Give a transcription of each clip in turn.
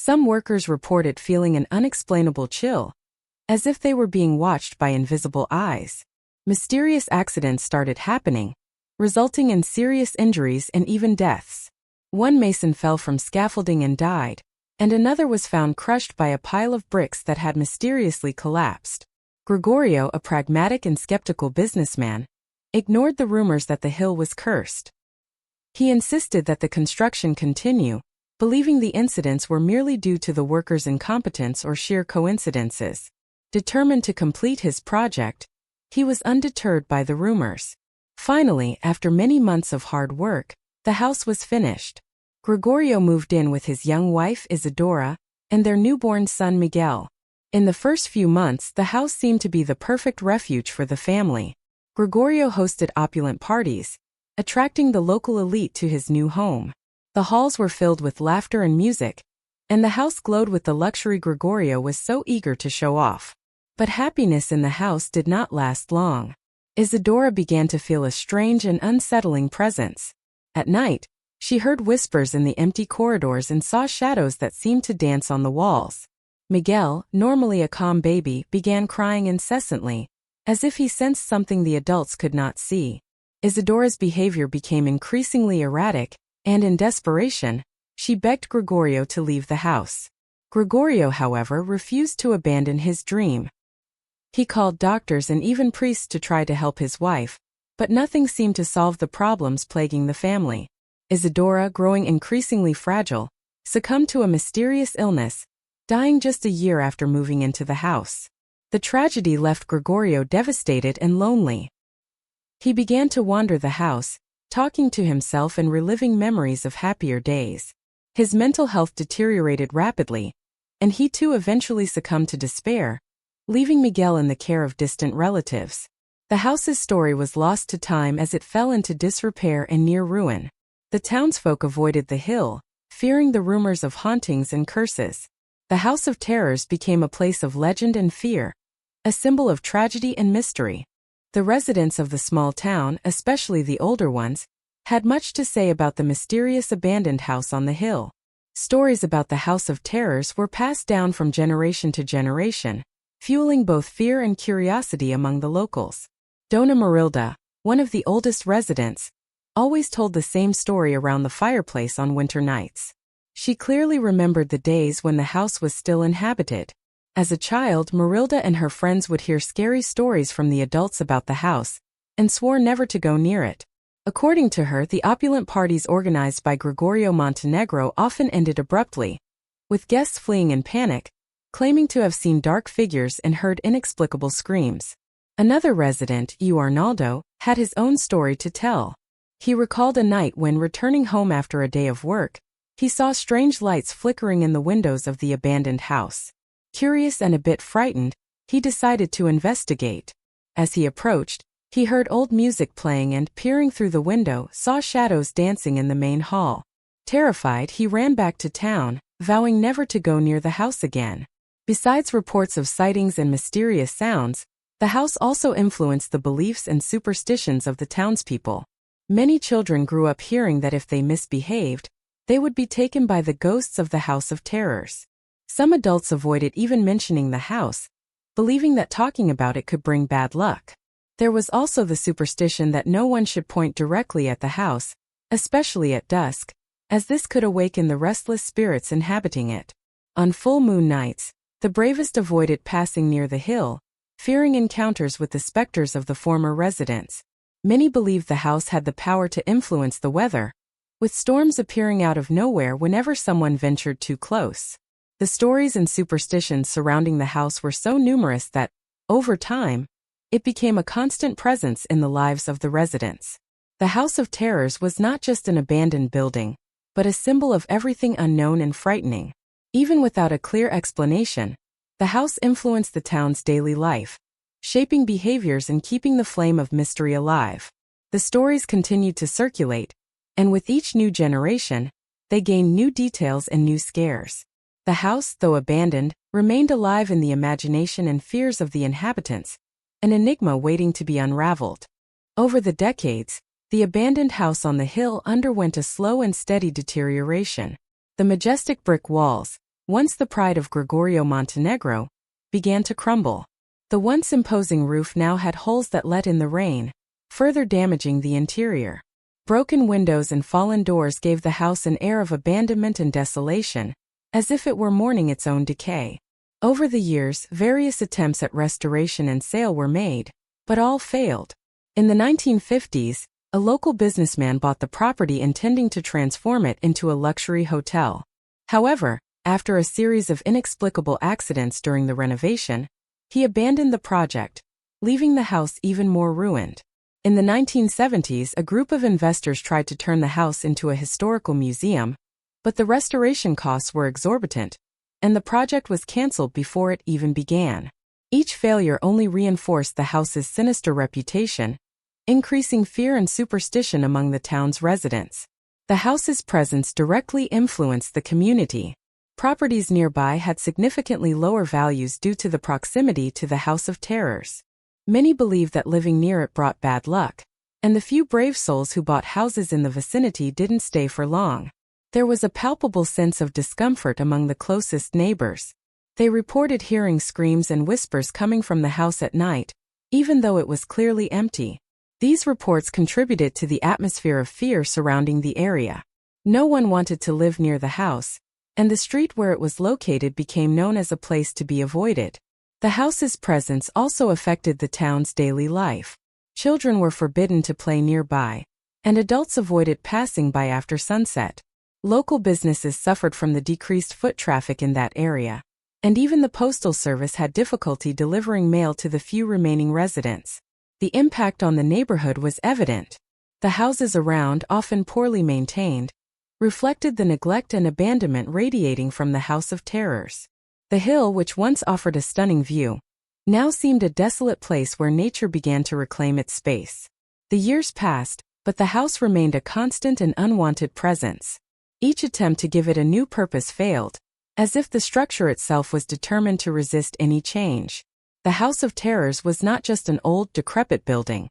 Some workers reported feeling an unexplainable chill, as if they were being watched by invisible eyes. Mysterious accidents started happening, resulting in serious injuries and even deaths. One mason fell from scaffolding and died, and another was found crushed by a pile of bricks that had mysteriously collapsed. Gregorio, a pragmatic and skeptical businessman, ignored the rumors that the hill was cursed. He insisted that the construction continue, believing the incidents were merely due to the workers' incompetence or sheer coincidences. Determined to complete his project, he was undeterred by the rumors. Finally, after many months of hard work, the house was finished. Gregorio moved in with his young wife Isadora and their newborn son Miguel. In the first few months, the house seemed to be the perfect refuge for the family. Gregorio hosted opulent parties, attracting the local elite to his new home. The halls were filled with laughter and music, and the house glowed with the luxury Gregorio was so eager to show off. But happiness in the house did not last long. Isadora began to feel a strange and unsettling presence. At night, she heard whispers in the empty corridors and saw shadows that seemed to dance on the walls. Miguel, normally a calm baby, began crying incessantly, as if he sensed something the adults could not see. Isadora's behavior became increasingly erratic, and in desperation, she begged Gregorio to leave the house. Gregorio, however, refused to abandon his dream. He called doctors and even priests to try to help his wife, but nothing seemed to solve the problems plaguing the family. Isadora, growing increasingly fragile, succumbed to a mysterious illness, dying just a year after moving into the house. The tragedy left Gregorio devastated and lonely. He began to wander the house, talking to himself and reliving memories of happier days. His mental health deteriorated rapidly, and he too eventually succumbed to despair, leaving Miguel in the care of distant relatives. The house's story was lost to time as it fell into disrepair and near ruin. The townsfolk avoided the hill, fearing the rumors of hauntings and curses. The House of Terrors became a place of legend and fear, a symbol of tragedy and mystery. The residents of the small town, especially the older ones, had much to say about the mysterious abandoned house on the hill. Stories about the House of Terrors were passed down from generation to generation, fueling both fear and curiosity among the locals. Dona Marilda, one of the oldest residents, always told the same story around the fireplace on winter nights. She clearly remembered the days when the house was still inhabited. As a child, Marilda and her friends would hear scary stories from the adults about the house, and swore never to go near it. According to her, the opulent parties organized by Gregorio Montenegro often ended abruptly, with guests fleeing in panic, claiming to have seen dark figures and heard inexplicable screams. Another resident, Arnaldo, had his own story to tell. He recalled a night when, returning home after a day of work, he saw strange lights flickering in the windows of the abandoned house. Curious and a bit frightened, he decided to investigate. As he approached, he heard old music playing and, peering through the window, saw shadows dancing in the main hall. Terrified, he ran back to town, vowing never to go near the house again. Besides reports of sightings and mysterious sounds, the house also influenced the beliefs and superstitions of the townspeople. Many children grew up hearing that if they misbehaved, they would be taken by the ghosts of the House of Terrors. Some adults avoided even mentioning the house, believing that talking about it could bring bad luck. There was also the superstition that no one should point directly at the house, especially at dusk, as this could awaken the restless spirits inhabiting it. On full moon nights, the bravest avoided passing near the hill, fearing encounters with the specters of the former residents. Many believed the house had the power to influence the weather, with storms appearing out of nowhere whenever someone ventured too close. The stories and superstitions surrounding the house were so numerous that, over time, it became a constant presence in the lives of the residents. The House of Terrors was not just an abandoned building, but a symbol of everything unknown and frightening. Even without a clear explanation, the house influenced the town's daily life, shaping behaviors and keeping the flame of mystery alive. The stories continued to circulate, and with each new generation, they gained new details and new scares. The house, though abandoned, remained alive in the imagination and fears of the inhabitants, an enigma waiting to be unraveled. Over the decades, the abandoned house on the hill underwent a slow and steady deterioration. The majestic brick walls, once the pride of Gregorio Montenegro, began to crumble. The once imposing roof now had holes that let in the rain, further damaging the interior. Broken windows and fallen doors gave the house an air of abandonment and desolation, as if it were mourning its own decay. Over the years, various attempts at restoration and sale were made, but all failed. In the 1950s, a local businessman bought the property intending to transform it into a luxury hotel. However, after a series of inexplicable accidents during the renovation, he abandoned the project, leaving the house even more ruined. In the 1970s, a group of investors tried to turn the house into a historical museum, but the restoration costs were exorbitant, and the project was cancelled before it even began. Each failure only reinforced the house's sinister reputation, increasing fear and superstition among the town's residents. The house's presence directly influenced the community. Properties nearby had significantly lower values due to the proximity to the House of Terrors. Many believed that living near it brought bad luck, and the few brave souls who bought houses in the vicinity didn't stay for long. There was a palpable sense of discomfort among the closest neighbors. They reported hearing screams and whispers coming from the house at night, even though it was clearly empty. These reports contributed to the atmosphere of fear surrounding the area. No one wanted to live near the house, and the street where it was located became known as a place to be avoided. The house's presence also affected the town's daily life. Children were forbidden to play nearby, and adults avoided passing by after sunset. Local businesses suffered from the decreased foot traffic in that area, and even the postal service had difficulty delivering mail to the few remaining residents. The impact on the neighborhood was evident. The houses around, often poorly maintained, reflected the neglect and abandonment radiating from the House of Terrors. The hill, which once offered a stunning view, now seemed a desolate place where nature began to reclaim its space. The years passed, but the house remained a constant and unwanted presence. Each attempt to give it a new purpose failed, as if the structure itself was determined to resist any change. The House of Terrors was not just an old, decrepit building.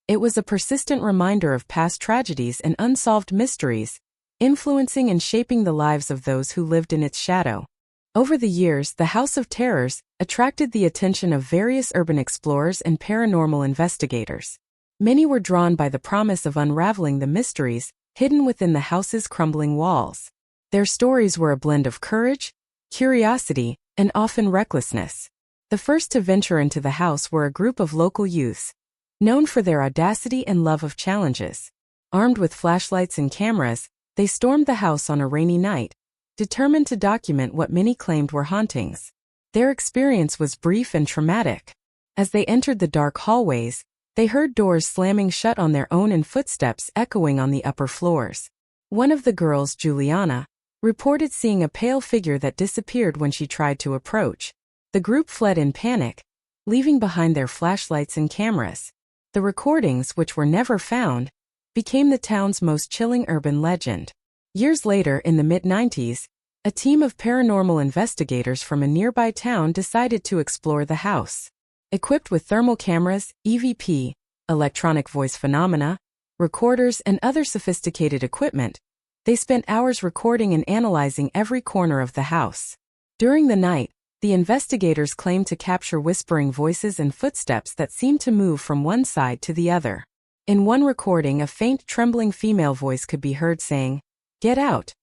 It was a persistent reminder of past tragedies and unsolved mysteries, influencing and shaping the lives of those who lived in its shadow. Over the years, the House of Terrors attracted the attention of various urban explorers and paranormal investigators. Many were drawn by the promise of unraveling the mysteries hidden within the house's crumbling walls. Their stories were a blend of courage, curiosity, and often recklessness. The first to venture into the house were a group of local youths, known for their audacity and love of challenges. Armed with flashlights and cameras, they stormed the house on a rainy night, determined to document what many claimed were hauntings. Their experience was brief and traumatic. As they entered the dark hallways, they heard doors slamming shut on their own and footsteps echoing on the upper floors. One of the girls, Juliana, reported seeing a pale figure that disappeared when she tried to approach. The group fled in panic, leaving behind their flashlights and cameras. The recordings, which were never found, became the town's most chilling urban legend. Years later, in the mid-90s, a team of paranormal investigators from a nearby town decided to explore the house. Equipped with thermal cameras, EVP, electronic voice phenomena, recorders, and other sophisticated equipment, they spent hours recording and analyzing every corner of the house. During the night, the investigators claimed to capture whispering voices and footsteps that seemed to move from one side to the other. In one recording, a faint, trembling female voice could be heard saying, "Get out."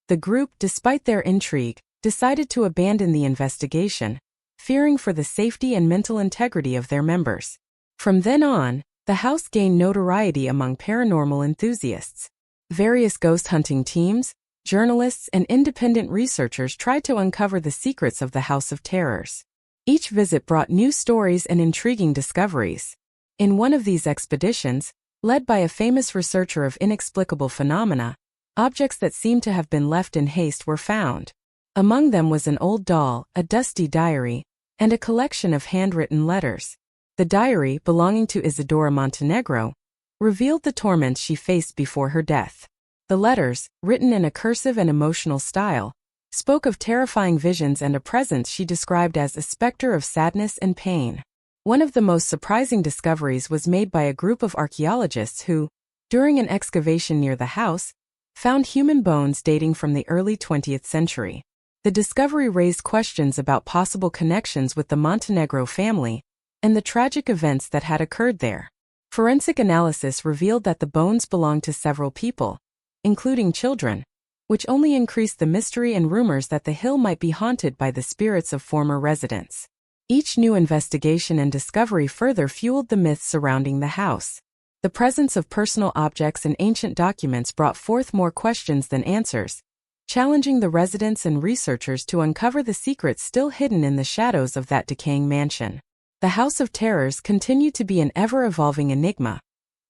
The group, despite their intrigue, decided to abandon the investigation, fearing for the safety and mental integrity of their members. From then on, the house gained notoriety among paranormal enthusiasts. Various ghost hunting teams, journalists, and independent researchers tried to uncover the secrets of the House of Terrors. Each visit brought new stories and intriguing discoveries. In one of these expeditions, led by a famous researcher of inexplicable phenomena, objects that seemed to have been left in haste were found. Among them was an old doll, a dusty diary, and a collection of handwritten letters. The diary, belonging to Isidora Montenegro, revealed the torments she faced before her death. The letters, written in a cursive and emotional style, spoke of terrifying visions and a presence she described as a specter of sadness and pain. One of the most surprising discoveries was made by a group of archaeologists who, during an excavation near the house, found human bones dating from the early 20th century. The discovery raised questions about possible connections with the Montenegro family and the tragic events that had occurred there. Forensic analysis revealed that the bones belonged to several people, including children, which only increased the mystery and rumors that the hill might be haunted by the spirits of former residents. Each new investigation and discovery further fueled the myths surrounding the house. The presence of personal objects and ancient documents brought forth more questions than answers, challenging the residents and researchers to uncover the secrets still hidden in the shadows of that decaying mansion. The House of Terrors continued to be an ever-evolving enigma,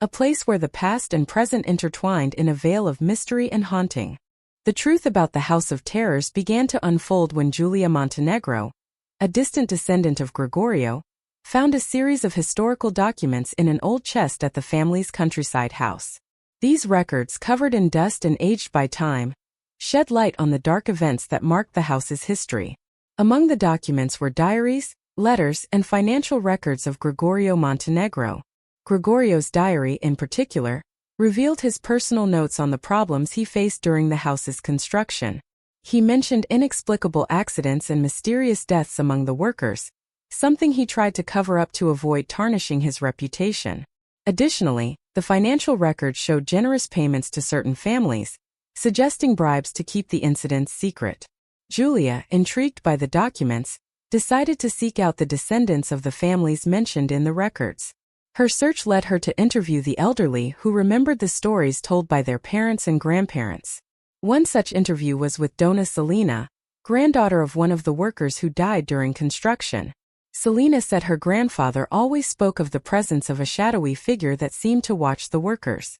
a place where the past and present intertwined in a veil of mystery and haunting. The truth about the House of Terrors began to unfold when Giulia Montenegro, a distant descendant of Gregorio, found a series of historical documents in an old chest at the family's countryside house. These records, covered in dust and aged by time, shed light on the dark events that marked the house's history. Among the documents were diaries, letters, and financial records of Gregorio Montenegro. Gregorio's diary, in particular, revealed his personal notes on the problems he faced during the house's construction. He mentioned inexplicable accidents and mysterious deaths among the workers, something he tried to cover up to avoid tarnishing his reputation. Additionally, the financial records showed generous payments to certain families, suggesting bribes to keep the incidents secret. Giulia, intrigued by the documents, decided to seek out the descendants of the families mentioned in the records. Her search led her to interview the elderly who remembered the stories told by their parents and grandparents. One such interview was with Donna Selena, granddaughter of one of the workers who died during construction. Selena said her grandfather always spoke of the presence of a shadowy figure that seemed to watch the workers.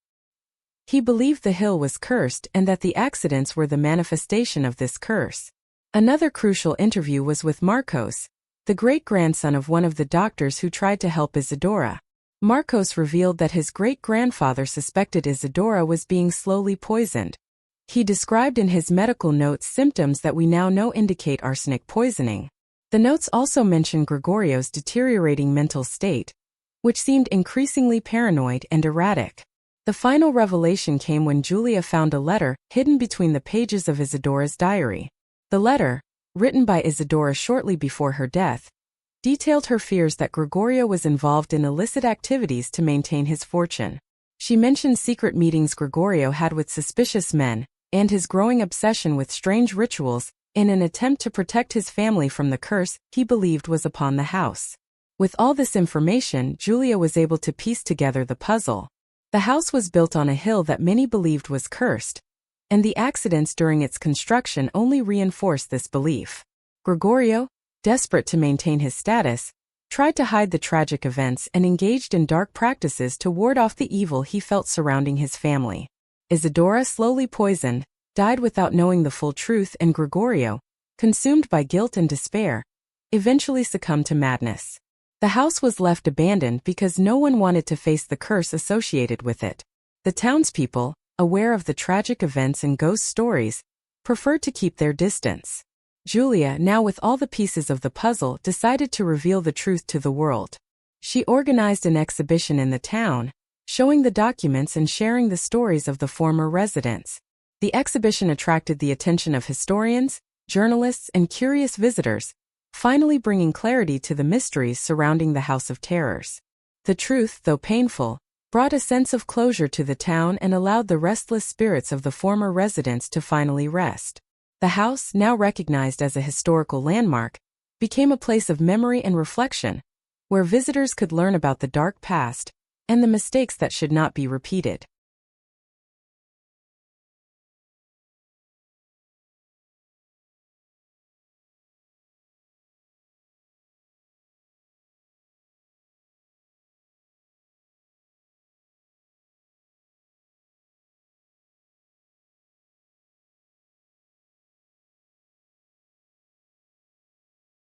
He believed the hill was cursed and that the accidents were the manifestation of this curse. Another crucial interview was with Marcos, the great-grandson of one of the doctors who tried to help Isadora. Marcos revealed that his great-grandfather suspected Isadora was being slowly poisoned. He described in his medical notes symptoms that we now know indicate arsenic poisoning. The notes also mentioned Gregorio's deteriorating mental state, which seemed increasingly paranoid and erratic. The final revelation came when Giulia found a letter hidden between the pages of Isadora's diary. The letter, written by Isadora shortly before her death, detailed her fears that Gregorio was involved in illicit activities to maintain his fortune. She mentioned secret meetings Gregorio had with suspicious men, and his growing obsession with strange rituals in an attempt to protect his family from the curse he believed was upon the house. With all this information, Giulia was able to piece together the puzzle. The house was built on a hill that many believed was cursed, and the accidents during its construction only reinforced this belief. Gregorio, desperate to maintain his status, tried to hide the tragic events and engaged in dark practices to ward off the evil he felt surrounding his family. Isadora, slowly poisoned, died without knowing the full truth, and Gregorio, consumed by guilt and despair, eventually succumbed to madness. The house was left abandoned because no one wanted to face the curse associated with it. The townspeople, aware of the tragic events and ghost stories, preferred to keep their distance. Giulia, now with all the pieces of the puzzle, decided to reveal the truth to the world. She organized an exhibition in the town, showing the documents and sharing the stories of the former residents. The exhibition attracted the attention of historians, journalists, and curious visitors, finally bringing clarity to the mysteries surrounding the House of Terrors. The truth, though painful, brought a sense of closure to the town and allowed the restless spirits of the former residents to finally rest. The house, now recognized as a historical landmark, became a place of memory and reflection, where visitors could learn about the dark past and the mistakes that should not be repeated.